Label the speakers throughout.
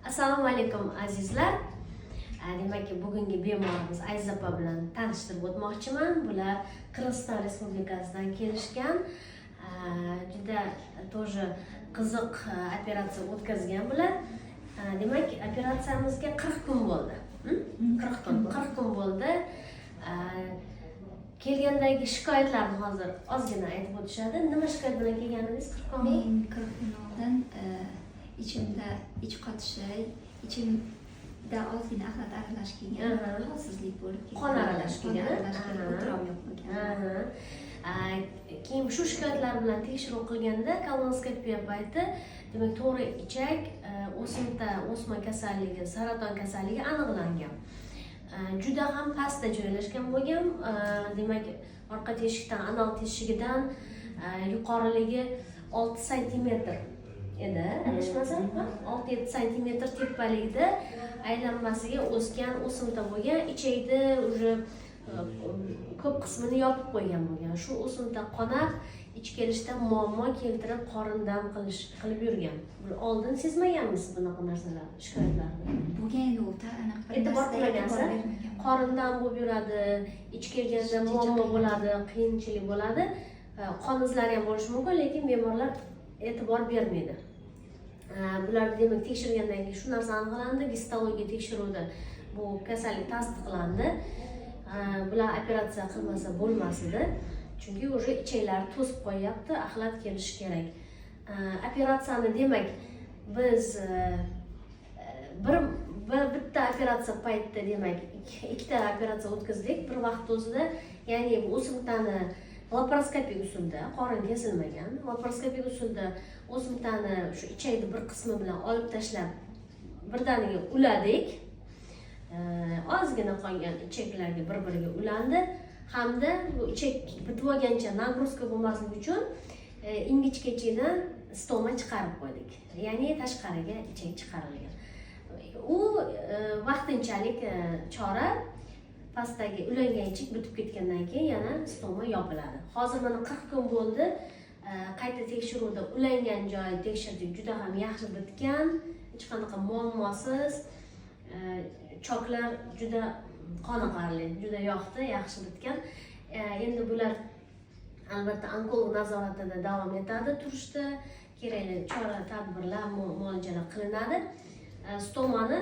Speaker 1: Assalomu alaykum azizlar. Demak, bugungi bemorimiz Aziza opa bilan tanishtirib o'tmoqchiman. Bular Qirg'iziston Respublikasidan kelishgan. Juda тоже qiziq operatsiya o'tkazgan bular. Demak, operatsiyamizga 40 kun bo'ldi. 40 kun bo'ldi. Kelgandagi shikoyatlarni hozir ozgina aytib o'tishadi. Nima shikoyat bilan kelganingiz 40 kun?
Speaker 2: Men 40 kun oldin ichimda ich qotishi, ichimda ozgina axlat aralash kelgan, holsizlik bo'lib ketgan.
Speaker 1: Qon aralash kelgan.
Speaker 2: O'tiram yo'q bo'lgan.
Speaker 1: Keyin shu shikoyatlar bilan tekshiruv qilganda kolonoskopiya payti, demak, to'g'ri ichak, o'sma kasalligi, saraton kasalligi aniqlangan. Juda ham pastda joylashgan bo'lgan. Demak, orqa teshikdan, anal teshigidan yuqoriligi 6 sm edi, adashmasam, 6-7 sm tepalikda aylanmasiga o'sgan o'simta bo'lgan, ichakda уже ko'p qismini yopib qo'ygan bo'lgan. Shu o'simta qonab, ich kelishda muammo keltirib, qorin dam qilib yurgan. Oldin sezmaganmisiz bunaqa narsalar, shikoyatlarni?
Speaker 2: Bo'lgan yo'q, aniq
Speaker 1: e'tibor qilmagansiz. Qorindan bo'lib yuradi, ich kelganda muammo bo'ladi, qiyinchilik bo'ladi. Qon izlari ham bo'lishi mumkin, lekin bemorlar e'tibor bermaydi. Bularni demak tekshirgandan keyin shu narsa aniqlandi, gistologiya tekshiruvida bu kasallik tasdiqlandi. Bular operatsiya qilmasa bo'lmas edi. Chunki уже ichaklar to'sib qo'yapti, axlat kelishi kerak. Operatsiyani demak biz bitta operatsiya paytida demak ikkita operatsiya o'tkazdik bir vaqt o'zida, ya'ni bu o'simtani laparoskopik usulda, qorin kesilmagan, laparoskopik usulda o'simtani shu ichakni bir qismi bilan olib tashlab birdaniga uladik. Ozgina qolgan ichaklarga bir-biriga ulandi hamda bu ichak bitib olgancha nagruska bo'lmasligi uchun ingichkachidan stoma chiqarib qo'ydik. Ya'ni tashqariga ichak chiqarilgan. U vaqtinchalik chora. Pastdagi ulangan ichak bitib ketgandan keyin yana stoma yopiladi. Hozir mana 40 kun bo'ldi. Qayta tekshiruvda ulangan joyi tekshirdik, juda ham yaxshi bitgan, hech qanaqa muammosiz. Choklar juda qoniqarli, juda yoqdi, yaxshi bitgan. Endi bular albatta onkolog nazoratida davom etadi, turishda kerakli chora-tadbirlar, muolajalar qilinadi. Stomani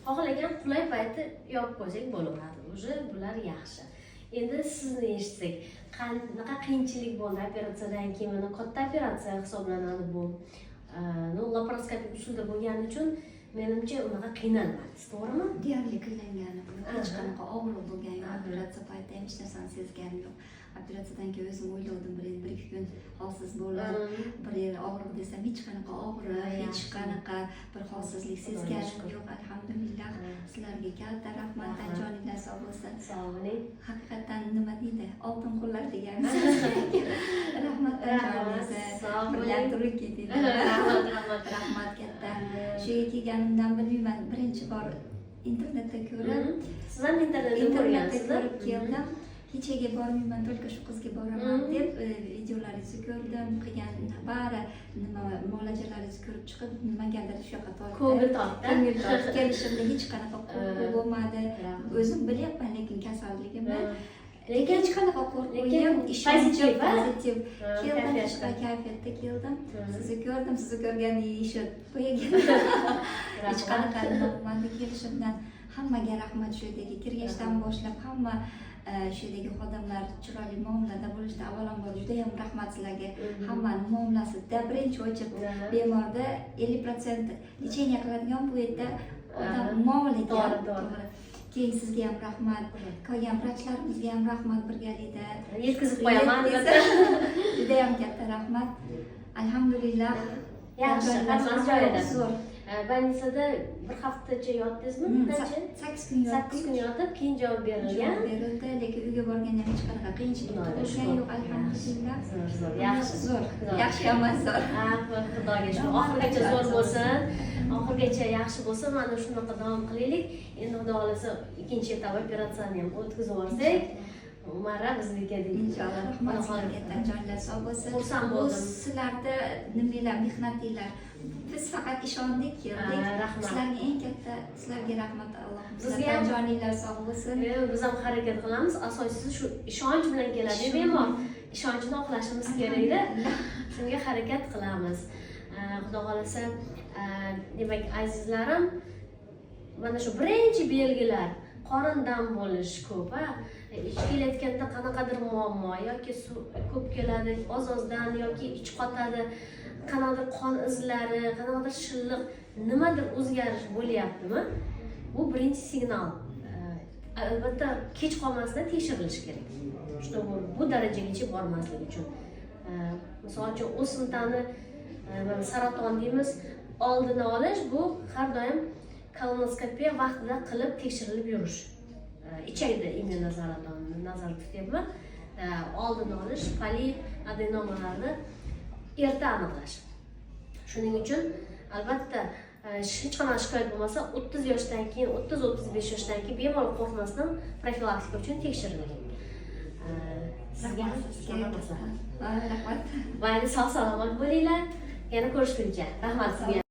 Speaker 1: xohlagan qulay payti yopib qo'ysak bo'laveradi. Уже bular yaxshi. Endi sizni eshitsak, qanaqa qiyinchilik bo'ldi operatsiyadan keyin? Mana katta operatsiya hisoblanadi bu. Laparoskopik usulda bo'lgani uchun menimcha unaqa qiynalmadingiz, to'g'rimi?
Speaker 2: Deyarli qiynalganim yo'q. Hech qanaqa og'riq bo'lgan yo'q. Operatsiya paytida hech narsani sezganim yo'q. Operatsiyadan keyin o'zim o'yladim, bir ikki kun holsiz bo'lib, bir yer og'riq desam, hech qanaqa og'riq, hech qanaqa bir holsizlik sezganim yo'q. Alhamdulillah. Sizlarga katta rahmat, joninglar sog' bo'lsin.
Speaker 1: Sog' bo'ling.
Speaker 2: Haqiqatan nima deydi? Oltin qo'llar degan. Rahmat,
Speaker 1: sog' bo'ling.
Speaker 2: Birga turib ketdik. Rahmat katta. Shu yerga kelganimdan bilmayman, birinchi bor internetda ko'rib,
Speaker 1: Siz ham internetda ko'rgansiz?
Speaker 2: ko'rib keldim. Kechaga bormayman, только shu qizga boraman deb videolaringizni ko'rdim, qilgan bari nima muolajalaringizni ko'rib chiqib, nimagadir shu yoqqa tortdi.
Speaker 1: Ko'ngil tortdi.
Speaker 2: Ko'ngil tortdi. Kelishimda hech qanaqa qo'rquv bo'lmadi. O'zim bilyapman, lekin kasalligimni. Lekin hech qanaqa qo'rquv yo'q, ishonchim pozitiv. Keldim, tashqi kayfiyatda keldim. Sizni ko'rdim, sizni ko'rganingizni eshitib qo'ygan. Hech qanaqa nima bo'lmadi. Kelishimdan hammaga rahmat. Shu yerdagi kirgachdan boshlab hamma shu yerdagi xodimlar chiroyli muomalada bo'lishdi. Avvalambor juda ham rahmat sizlarga. Hammani muomalasida birinchi ochib bemorda 50% lecheniya qiladigan bu yerda odam muomala etyapti. To'g'ri. Keyin sizga ham rahmat, qolgan vrachlarimizga ham rahmat birgalikda.
Speaker 1: Yetkazib qo'yaman albatta.
Speaker 2: Juda ham katta rahmat. Alhamdulillah.
Speaker 1: Yaxshi, hammasi joyida.
Speaker 2: Zo'r.
Speaker 1: Больницada bir haftacha yotdingizmi?
Speaker 2: 8 kun yotdik.
Speaker 1: 8 kun yotib, keyin javob berilgan.
Speaker 2: Berildi, lekin uyga borganda hech qanaqa qiyinchilik bo'lgan yo'q, alhamdulillah.
Speaker 1: Zo'r, yaxshi.
Speaker 2: Zo'r. Yaxshi emas, zo'r.
Speaker 1: Xudoga shukr. Oxirigacha zo'r bo'lsin. Oxirigacha yaxshi bo'lsin. Mana shunaqa davom qilaylik. Endi xudo xolasa ikkinchi etap operatsiyani ham o'tkazib yuborsak, Umara bizniki deydi.
Speaker 2: Inshaalloh, rahmat sizlarga, jonlar sog' bo'lsin.
Speaker 1: Xursand bo'ldim.
Speaker 2: Sizlarda nimalar, mehnatinglar biz faqat ishondik, keldik.
Speaker 1: Rahmat.
Speaker 2: Sizlarga eng katta, sizlarga rahmat Alloh.
Speaker 1: Bizga ham
Speaker 2: joninglar sog' bo'lsin.
Speaker 1: biz ham harakat qilamiz. Asosiysi shu ishonch bilan keladi bemor. Ishonchni oqlashimiz kerakda. Shunga harakat qilamiz. Xudo xolasa, demak azizlarim, mana shu birinchi belgilar qorindan bo'lish ko'p, ichib kelayotganda qanaqadir muammo yoki suv ko'p keladi, oz-ozdan yoki ich qotadi, qanaqadir qon izlari, qanaqadir shilliq, nimadir o'zgarish bo'lyaptimi? Bu birinchi signal. Albatta kech qolmasdan tekshirilish kerak. Чтобы bu darajagacha bormaslik uchun. Misol uchun o'simtani saraton deymiz, oldini olish bu har doim kolonoskopiya vaqtida qilib tekshirilib yurish. Ichakda immunosaratonni nazorat tutyapman. Oldini olish, polip, adenomalarni erta aniqlash. Shuning uchun albatta hech qanaqa shikoyat bo'lmasa 30 yoshdan keyin, 30-35 yoshdan keyin bemalol qo'rqmasdan profilaktika uchun tekshiriling. Sizga maslahat.
Speaker 2: Rahmat.
Speaker 1: Mayli, sog' salomat bo'linglar. Yana ko'rishguncha. Rahmat sizga.